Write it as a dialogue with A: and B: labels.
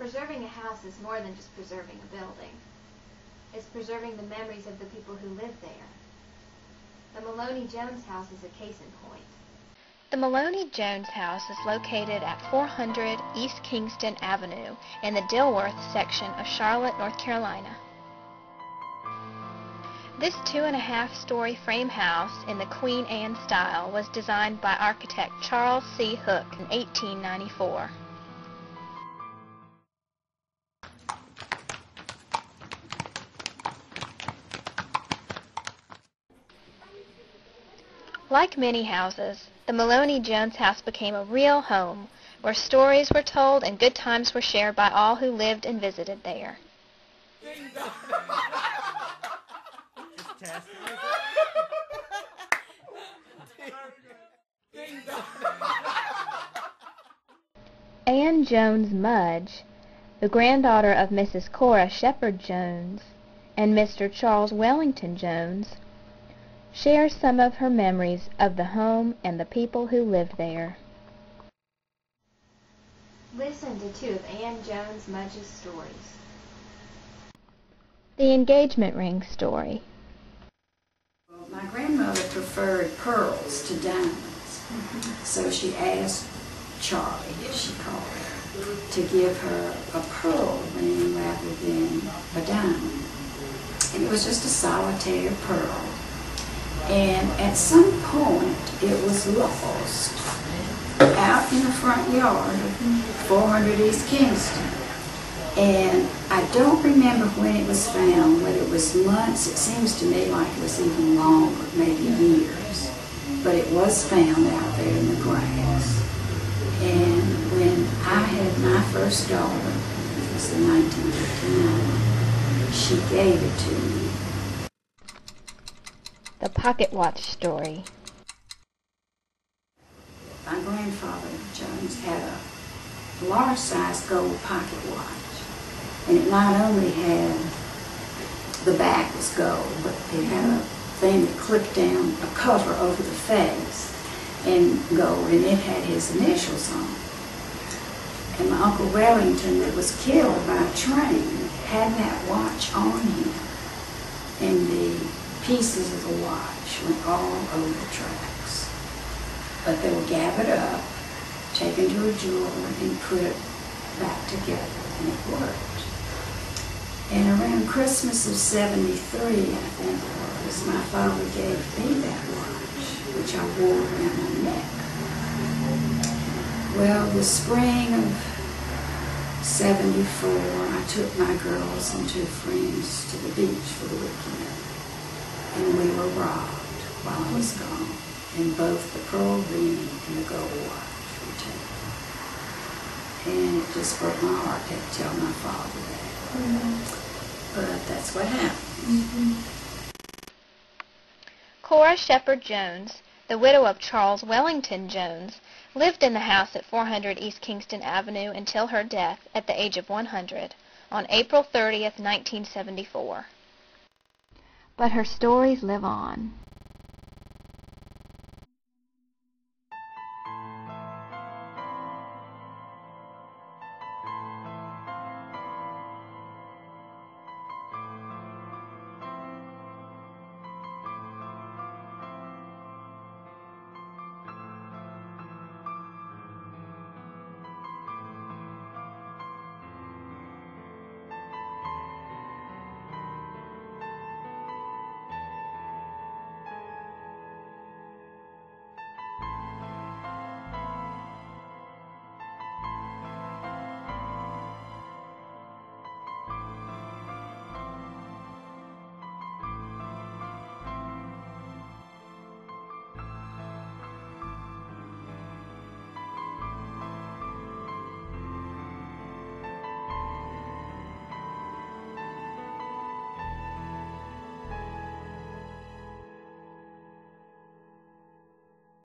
A: Preserving a house is more than just preserving a building. It's preserving the memories of the people who lived there. The Mallonee-Jones House is a case in point.
B: The Mallonee-Jones House is located at 400 East Kingston Avenue in the Dilworth section of Charlotte, North Carolina. This 2.5-story frame house in the Queen Anne style was designed by architect Charles C. Hook in 1894. Like many houses, the Mallonee-Jones House became a real home where stories were told and good times were shared by all who lived and visited there. Anne Jones Mudge, the granddaughter of Mrs. Cora Sheppard Jones and Mr. Charles Wellington Jones, shares some of her memories of the home and the people who lived there.
A: Listen to two of Anne Jones Mudge's stories.
B: The engagement ring story.
C: My grandmother preferred pearls to diamonds, so she asked Charlie, as she called her, to give her a pearl ring rather than a diamond. And it was just a solitaire pearl. And at some point, it was lost out in the front yard of 400 East Kingston. And I don't remember when it was found, whether it was months. It seems to me like it was even longer, maybe years. But it was found out there in the grass. And when I had my first daughter, it was in 1959, she gave it to me.
B: The pocket watch story.
C: My grandfather, Jones, had a large-sized gold pocket watch. And it not only had, the back was gold, but it had a thing that clipped down, a cover over the face, and gold, and it had his initials on it. And my Uncle Wellington, that was killed by a train, had that watch on him. And the pieces of the watch went all over the tracks. But they were gathered up, taken to a jeweler, and put it back together, and it worked. And around Christmas of '73, I think it was, my father gave me that watch, which I wore around my neck. Well, the spring of '74, I took my girls and two friends to the beach for the weekend. And we were robbed while I was gone. And both the pearl ring and the gold watch were taken. And it just broke my heart to tell my father that. But that's what happened.
B: Cora Sheppard Jones, the widow of Charles Wellington Jones, lived in the house at 400 East Kingston Avenue until her death at the age of 100 on April 30th, 1974. But her stories live on.